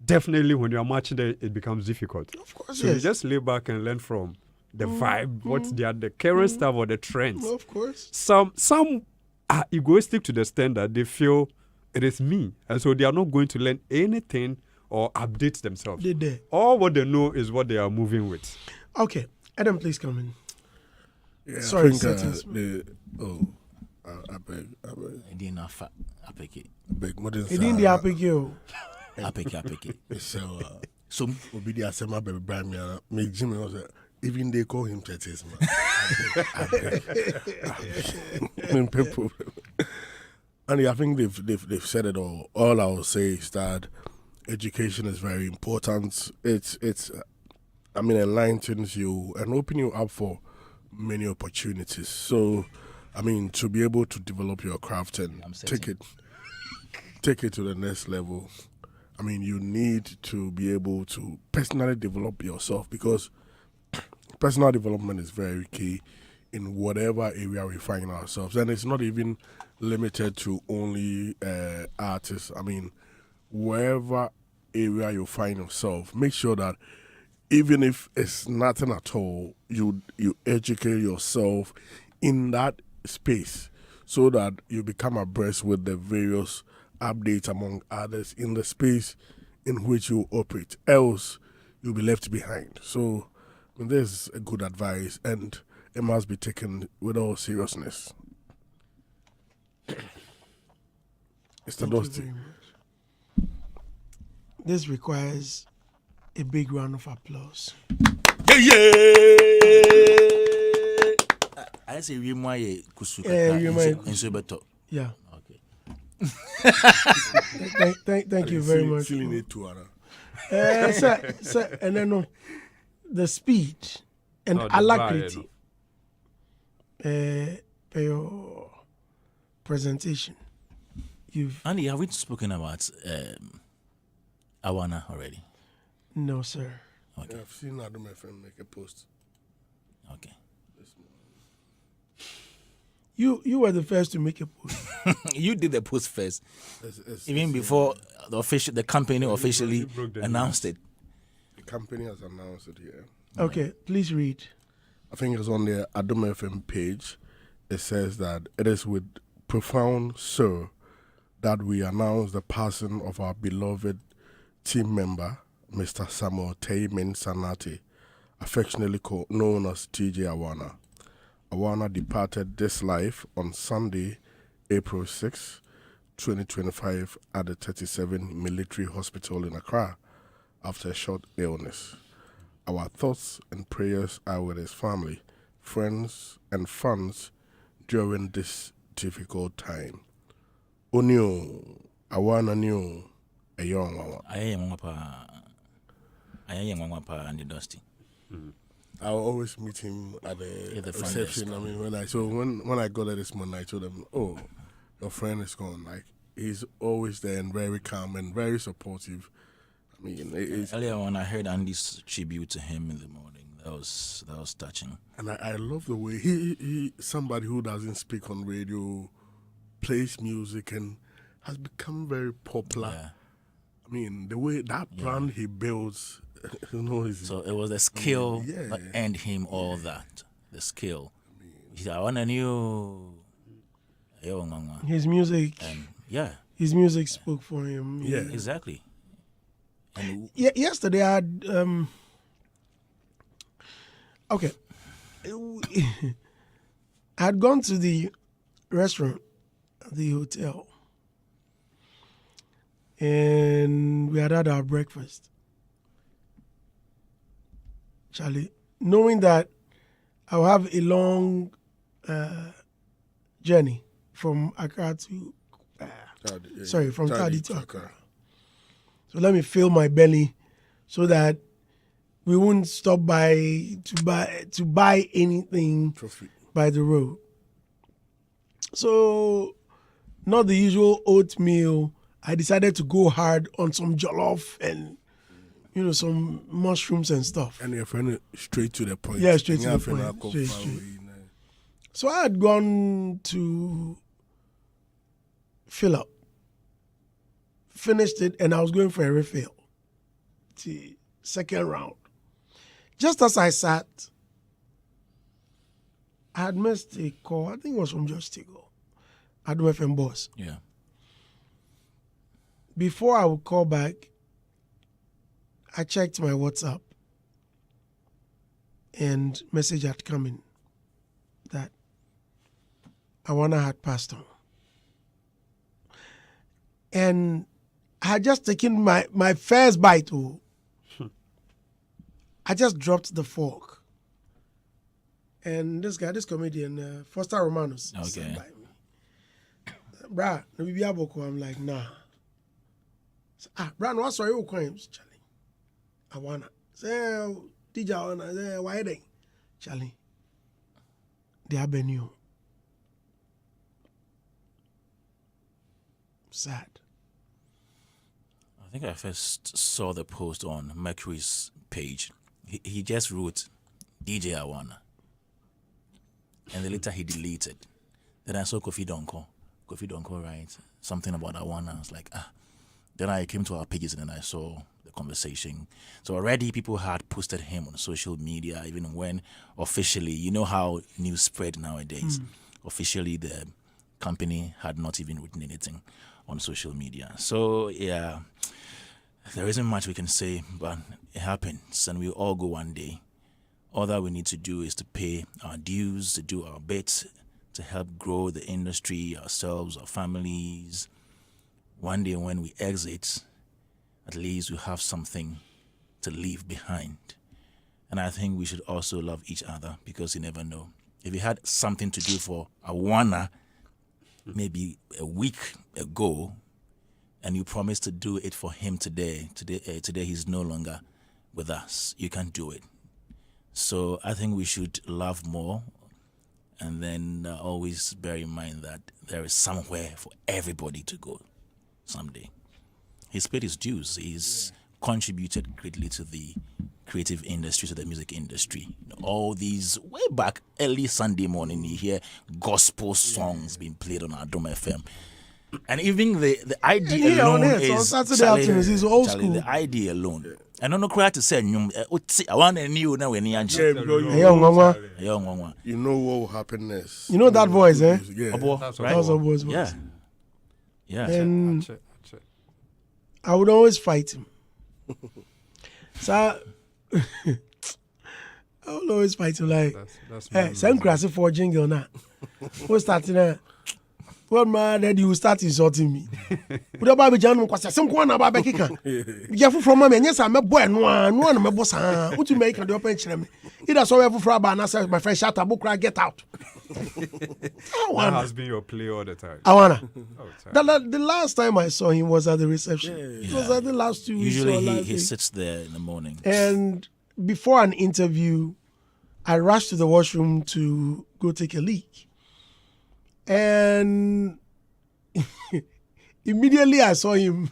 Definitely when you're matching there, it becomes difficult. Of course, So yes. you just lay back and learn from the vibe, what's the current stuff or the trends. Of course. Some are egoistic to the extent that they feel it is me. And so they are not going to learn anything or update themselves. They did. All what they know is what they are moving with. Okay. Adam, please come in. Yeah, Sorry, I think settings. I beg. I didn't know if I pick it. Beg more than It didn't the applique. I pick it. So, So Obi the Asema baby Brian me Jimmy was even they call him Tetis, man. I beg. People. And I think they've said it all. All I will say is that education is very important. It's enlightens you and open you up for many opportunities. So, to be able to develop your craft and take it to the next level, you need to be able to personally develop yourself, because personal development is very key in whatever area we find ourselves. And it's not even limited to only artists. Wherever area you find yourself, make sure that even if it's nothing at all, you educate yourself in that space so that you become abreast with the various updates among others in the space in which you operate. Else, you'll be left behind. So, this is a good advice, and it must be taken with all seriousness. Mr. Thank you Dusty. very much. This requires a big round of applause. I say we might kusu beto. Yeah. Okay. Thank you very much. Sir, and then the speed and alacrity for your presentation. Andy, have we spoken about Awana already? No, sir. Okay. I've seen Adam, my friend, make a post. Okay. You were the first to make a post. You did the post first, even It's, before the company officially announced it. the company has announced it here. Okay, please read. I think it's on the Adam FM page. It says that it is with profound sorrow that we announce the passing of our beloved team member, Mr. Samuel Teimin Sanate, affectionately known as TJ Awana. Awana departed this life on Sunday, April 6, 2025, at the 37 Military Hospital in Accra after a short illness. Our thoughts and prayers are with his family, friends, and fans during this difficult time. Onyo, Awana new, a young one. I am Wapa and the Dusty. I will always meet him at the front reception. desk. When I got there this morning, I told them, "Oh, your friend is gone." Like, he's always there and very calm and very supportive. It's, Earlier when I heard Andy's tribute to him in the morning, that was touching. and I love the way he somebody who doesn't speak on radio plays music and has become very popular. Yeah. The way that brand he builds, So it was the skill yeah. that earned him all that. The skill. I want a new. His music, Yeah, his music spoke for him. Yeah. exactly. And Yesterday I had okay. I had gone to the restaurant at the hotel and we had our breakfast. Charlie, knowing that I'll have a long journey from Accra to from Tadi to Accra. So let me fill my belly so that we wouldn't stop to buy anything Trophy. by the road. So, not the usual oatmeal. I decided to go hard on some jollof and some mushrooms and stuff. And your friend straight to the point. Yeah, straight to the point. Straight. So I had gone to fill up, finished it, and I was going for a refill. The second round. Just as I sat, I had missed a call. I think it was from Just Tigo, Adam FM boss. Yeah. Before I would call back, I checked my WhatsApp, and message had come in that Awana had passed on. And I had just taken my first bite. I just dropped the fork. And this comedian, Foster Romanos, sat by me. Brah, I'm like, nah. Brah, what's your crimes, Charlie? I wanna say, DJ, I wanna say, why they? Charlie, the avenue. Sad. I think I first saw the post on Mercury's page. He just wrote DJ Awana. And then later he deleted. Then I saw Kofi Donko. Kofi Donko, right? Something about Awana. I was like, Then I came to our pages and then I saw the conversation. So already people had posted him on social media, even when officially, you know how news spread nowadays. Officially, the company had not even written anything on social media. So, yeah, there isn't much we can say, but it happens and we'll all go one day. All that we need to do is to pay our dues, to do our bit, to help grow the industry, ourselves, our families. One day when we exit, at least we have something to leave behind. And I think we should also love each other because you never know. If you had something to do for Awana maybe a week ago and you promised to do it for him today he's no longer with us. You can't do it. So I think we should love more and then always bear in mind that there is somewhere for everybody to go someday. He's paid his dues. He's contributed greatly to the creative industry, to the music industry. All these, way back early Sunday morning, you hear gospel songs being played on Adom FM. And even the ID alone is... On Saturday afternoons, is old school. The ID alone. I don't know quite to say, I want a new now when You know what will happen next. You know that voice, eh? Yeah. That's right. That was a voice. Yeah. And I would always fight him. So I would always fight him like, hey, same crassy for jingle now. What's starting there? Well, man, then you start insulting me. Would about be John because some corner about Becky can. Be careful from me, and yes, I'm a boy, no one, my boss. What you make the open channel? Either so ever for about and my friend shut up, book, get out. That has been your play all the time. I wanna. The last time I saw him was at the reception. Yeah. It was at the last 2 weeks. Usually he sits there in the morning. And before an interview, I rushed to the washroom to go take a leak. And immediately I saw him,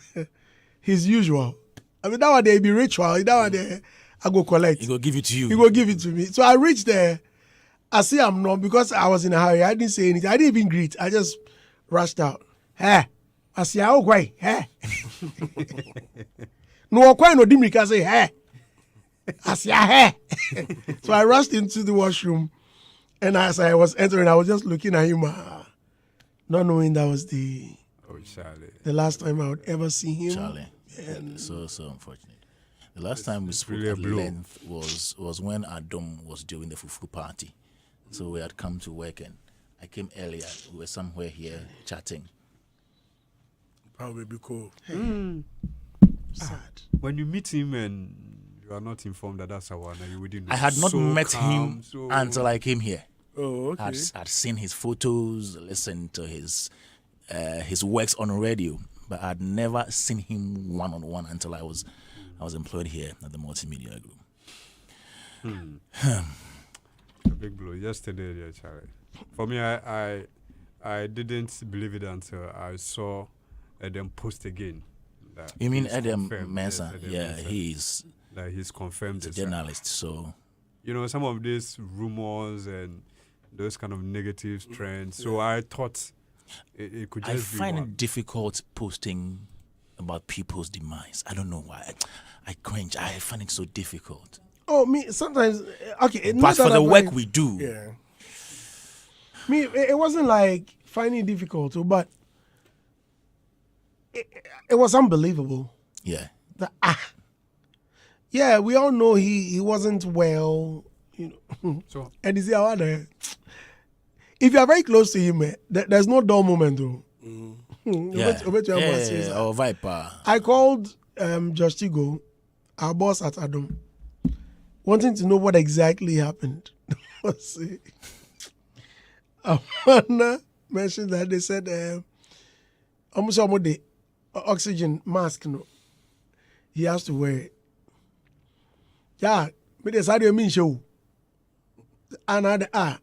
his usual. I mean, that one day be ritual. That one day I go collect. He go give it to you. He go give it to me. So I reached there. I see I'm not, because I was in a hurry. I didn't say anything. I didn't even greet. I just rushed out. Hey, I see how quite. Hey. No, quite no dimmy can say hey. I see hey. So I rushed into the washroom, and as I was entering, I was just looking at him, not knowing that was the last time I would ever see him. Charlie, and so unfortunate. The last time we spoke at length was when Adom was doing the fufu party. So we had come to work and I came earlier. We were somewhere here chatting. Probably be cool. Sad. When you meet him and you are not informed that that's Awana, you wouldn't know. I had not met him so until I came here. Oh, okay. I'd seen his photos, listened to his works on radio, but I'd never seen him one-on-one until I was employed here at the Multimedia Group. A big blow yesterday, yeah, Charlie. For me, I didn't believe it until I saw Adam post again. You mean he's Adam confirmed. Mensah? Yes, Adam Yeah, Mensah. He's confirmed a this. journalist. So some of these rumors and those kind of negative trends. So I thought it could just be. I find it difficult posting about people's demise. I don't know why. I cringe. I find it so difficult. Oh, me sometimes. Okay, but for the work we do, Yeah. me it wasn't like finding it difficult, but it was unbelievable. Yeah. Yeah, we all know he wasn't well, So and you see how if you are very close to him, there's no dull moment though. Or Viper. I called Josh Tigo, our boss at Adam, wanting to know what exactly happened. I mentioned that they said almost the oxygen mask, he has to wear it. Yeah, but they said mean show. And I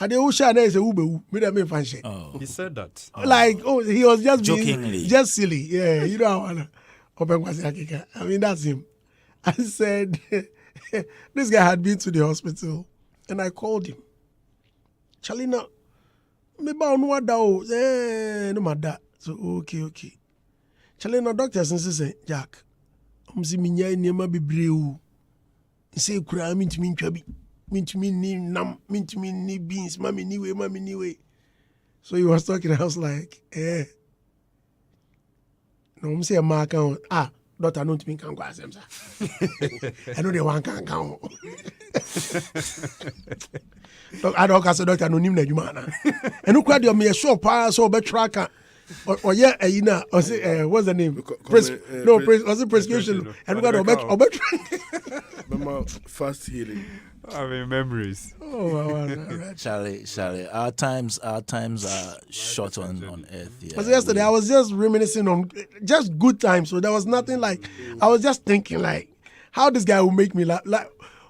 they all share there is a ube, me that mean fancy. he said that. Like, he was just Jokingly. just silly. Yeah, you know how I mean, that's him. I said, this guy had been to the hospital, and I called him. Chalina, maybe I know what that no matter. So okay. Chalina, doctor say, Jack, see me nyai niema bebree. He say kura mintimi ntwabi. Mintimi ni nam, mintimi ni beans, mami ni way. So he was talking, I was like, no, I'm saying my account. Doctor, no to me can go as them, sir. I know they want can count. I don't say doctor no nim na juma na. And who crowd me a shop so be tracker. Or or say what's the name? Was it prescription? And we got Remember fast healing. I mean, memories. Oh, Charlie, our times are short on earth. Yeah. Because yesterday I was just reminiscing on just good times. So there was nothing like, I was just thinking like, how this guy will make me laugh. Like,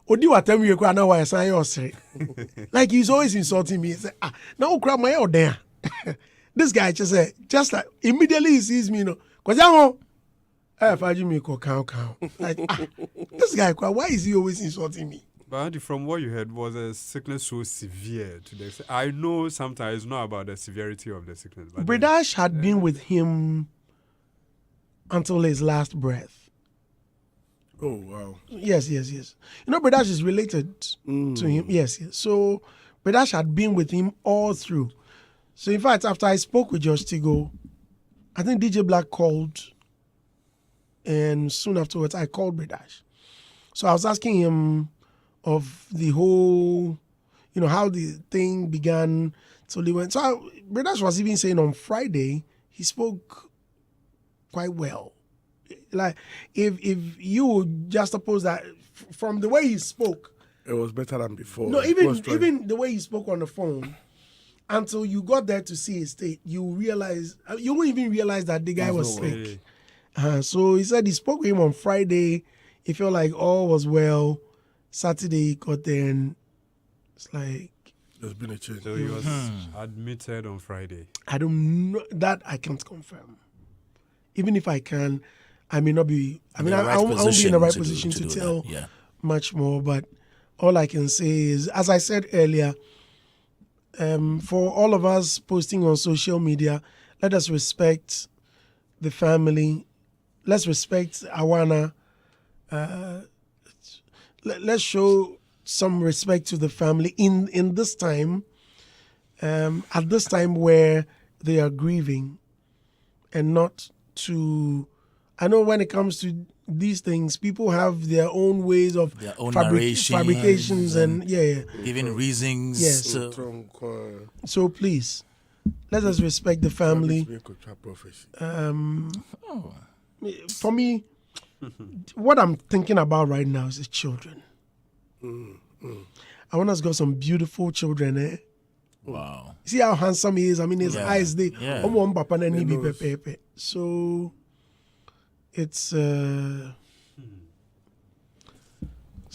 Odi wa tell me you know why I say you say. Like he's always insulting me. He say, now grab my out there. This guy just like immediately he sees me, because if I do me count. Like this guy, why is he always insulting me? But Andy, from what you heard, was a sickness so severe to the extent? I know sometimes it's not about the severity of the sickness. But Bredash had been with him until his last breath. Oh, wow. Yes. Bredash is related to him. Yes. So Bredash had been with him all through. So in fact, after I spoke with Josh Tigo, I think DJ Black called, and soon afterwards I called Bredash. So I was asking him of the whole, how the thing began. So they went. So Bredash was even saying on Friday he spoke quite well. Like if you would just suppose that from the way he spoke, it was better than before. No, even the way he spoke on the phone, until you got there to see his state, you won't even realize that the guy was sick. So he said he spoke with him on Friday. He felt like all was well. Saturday he got there and it's like there's been a change. So he was admitted on Friday. I don't know that I can't confirm. Even if I can, I may not be. I mean, I won't be in the right position to tell much more. But all I can say is, as I said earlier, for all of us posting on social media, let us respect the family. Let's respect Awana. Let's show some respect to the family in this time, at this time where they are grieving, and not to. I know when it comes to these things, people have their own ways of their own fabrications and giving reasons. Yes. So please, let us respect the family. For me, what I'm thinking about right now is the children. I want us to got some beautiful children, eh? Wow. See how handsome he is? I mean, his eyes, So, it's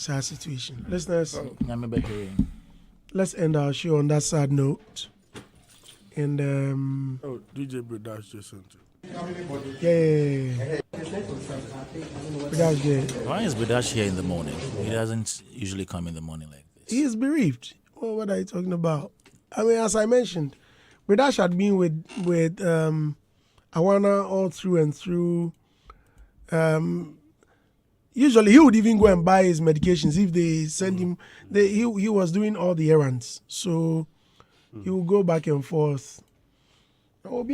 Sad situation. Listeners, Nyame let's end our show on that sad note. And DJ Bredash just sent it. yeah. Bredash, yeah. Why is Bredash here in the morning? He doesn't usually come in the morning like this. He is bereaved. Well, what are you talking about? I mean, as I mentioned, Bredash had been with Awana all through and through. Usually, he would even go and buy his medications if they send him. He was doing all the errands, so he would go back and forth. I'm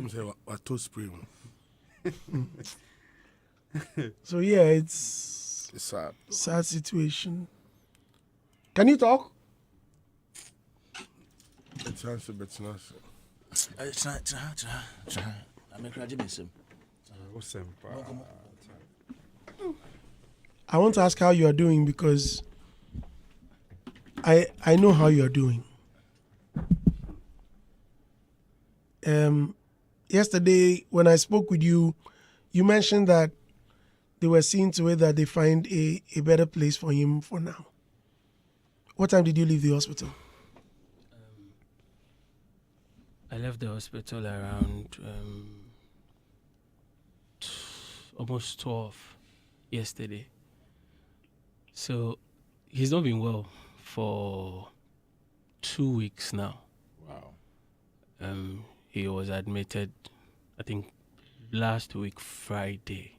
saying, what to spring? so yeah, it's sad. Sad situation. Can you talk? It's answer, but it's not. I want to ask how you are doing because I know how you are doing. Yesterday when I spoke with you, you mentioned that they were seeing to it that they find a better place for him for now. What time did you leave the hospital? I left the hospital around almost 12 yesterday. So he's not been well for 2 weeks now. Wow. He was admitted, I think, last week Friday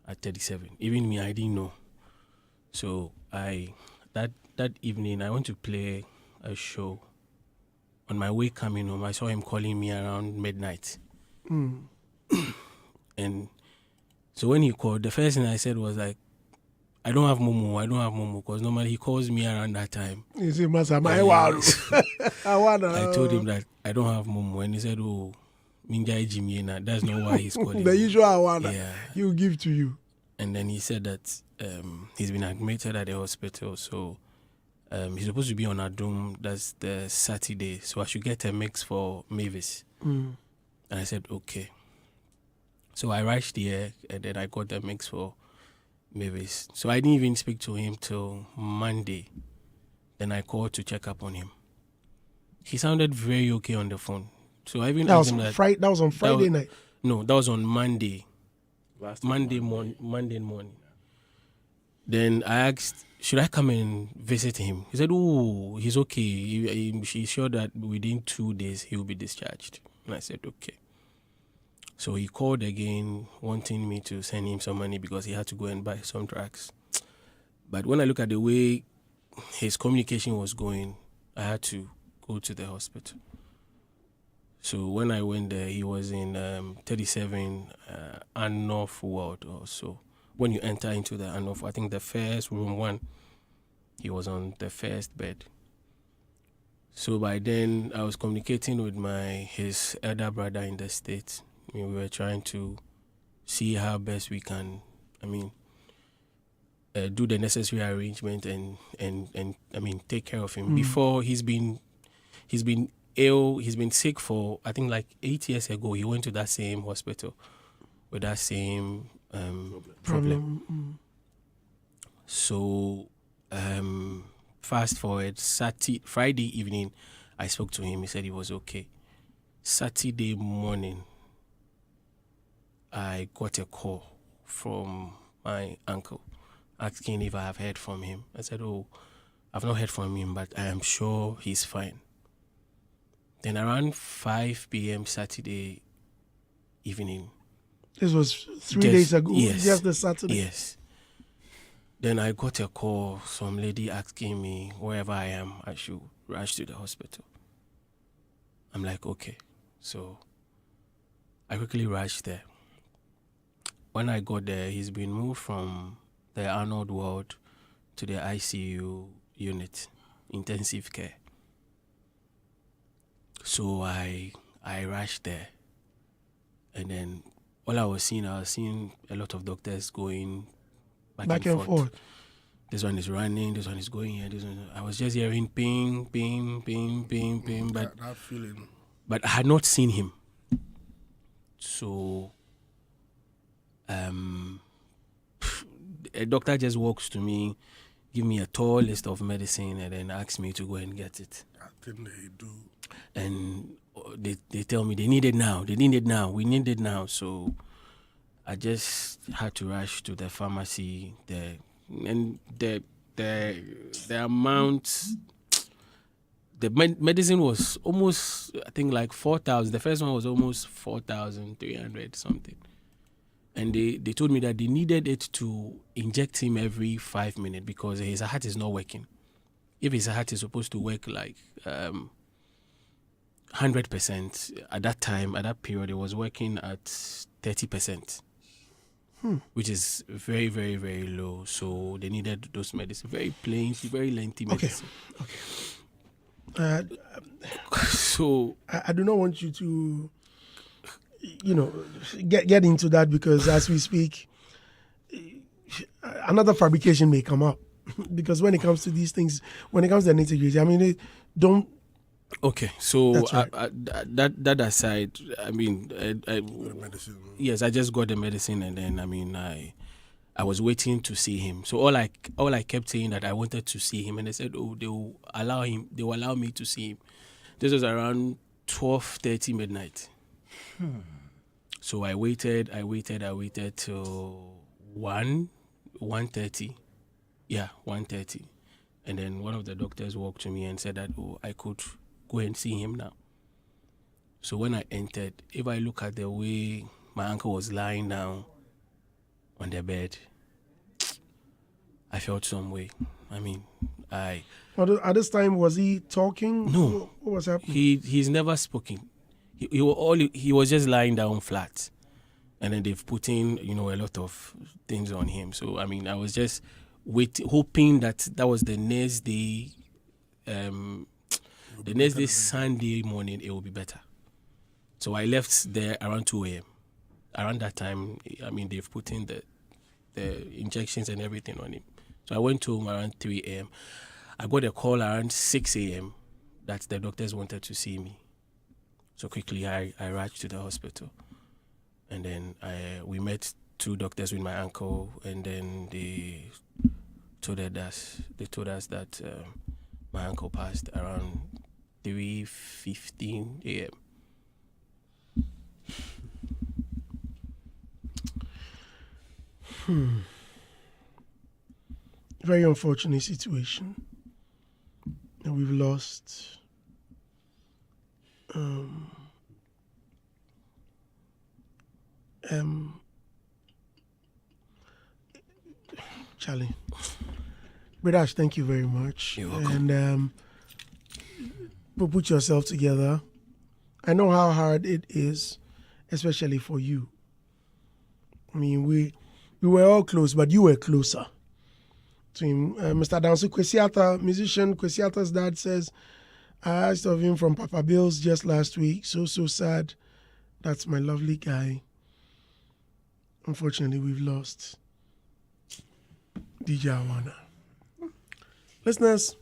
at 37. Even me, I didn't know. So that evening I went to play a show. On my way coming home, I saw him calling me around midnight. And so when he called, the first thing I said was like, I don't have Momo, because normally he calls me around that time. You see, Masa, I told him that I don't have Momo, and he said, oh, Minjai Jimiena, that's not why he's calling the me. usual Awana, Yeah. he will give to you. And then he said that he's been admitted at the hospital, so he's supposed to be on Adum, that's the Saturday, so I should get a mix for Mavis. And I said, okay. So I rushed here, and then I got the mix for Mavis. So I didn't even speak to him till Monday. Then I called to check up on him. He sounded very okay on the phone. So I even asked him that. That was on Friday night. No, that was on Monday. Monday morning. Then I asked, should I come and visit him? He said, oh, he's okay. He's sure that within 2 days he will be discharged. And I said, okay. So he called again, wanting me to send him some money because he had to go and buy some drugs. But when I look at the way his communication was going, I had to go to the hospital. So when I went there, he was in 37 Anof ward or so. When you enter into the Anof, I think the first room one, he was on the first bed. So by then, I was communicating with his elder brother in the States. We were trying to see how best we can, do the necessary arrangement and take care of him. Before he's been ill, he's been sick for, I think like 8 years ago, he went to that same hospital with that same problem. So fast forward, Friday evening, I spoke to him. He said he was okay. Saturday morning, I got a call from my uncle asking if I have heard from him. I said, oh, I've not heard from him, but I am sure he's fine. Then around 5 p.m. Saturday evening. This was 3 days ago, yes, just the Saturday. Yes. Then I got a call, some lady asking me wherever I am, I should rush to the hospital. I'm like, okay. So I quickly rushed there. When I got there, he's been moved from the Arnold ward to the ICU unit, intensive care. So I rushed there. And then all I was seeing a lot of doctors going back and forth. This one is running, this one is going here, this one. I was just hearing ping, ping, ping, ping, ping. But that feeling. But I had not seen him. So A doctor just walks to me, give me a tall list of medicine, and then asks me to go and get it. I think they do. And they tell me they need it now. We need it now. So I just had to rush to the pharmacy there. And the amount, the medicine was almost, I think, like 4,000. The first one was almost 4,300 something. And they told me that they needed it to inject him every 5 minutes because his heart is not working. If his heart is supposed to work like 100%, at that time, at that period, it was working at 30%, which is very, very, very low. So they needed those medicine, very plain, very lengthy medicine. Okay. So I do not want you to, get into that because as we speak, another fabrication may come up. Because when it comes to these things, when it comes to the nitty-gritty, I mean, they don't. Okay, so That's right. that aside, I mean, Medicine. yes, I just got the medicine, and then I was waiting to see him. So all I kept saying that I wanted to see him, and they said, oh, they will allow me to see him. This was around 12:30 midnight. So I waited till 1:30. Yeah, 1:30. And then one of the doctors walked to me and said that, oh, I could go and see him now. So when I entered, if I look at the way my uncle was lying down on the bed, I felt some way. I mean, At this time, was he talking? No. What was happening? He's never spoken. He was just lying down flat. And then they've put in, a lot of things on him. So, I mean, I was just hoping that was the next day, Sunday morning, it will be better. So I left there around 2 a.m. Around that time, I mean, they've put in the injections and everything on him. So I went home around 3 a.m. I got a call around 6 a.m. that the doctors wanted to see me. So quickly, I rushed to the hospital. And then we met 2 doctors with my uncle, and then they told us that my uncle passed around 3:15 a.m. Very unfortunate situation. And we've lost Charlie. Bridash, thank you very much. You're welcome. And put yourself together. I know how hard it is, especially for you. I mean, we were all close, but you were closer to him. Mr. Dansu Kwesiata, musician, Kwesiata's dad says, I asked of him from Papa Bill's just last week. So sad. That's my lovely guy. Unfortunately, we've lost DJ Awana. Listeners,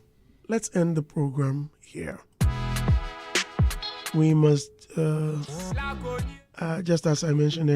let's end the program here. We must, just as I mentioned earlier,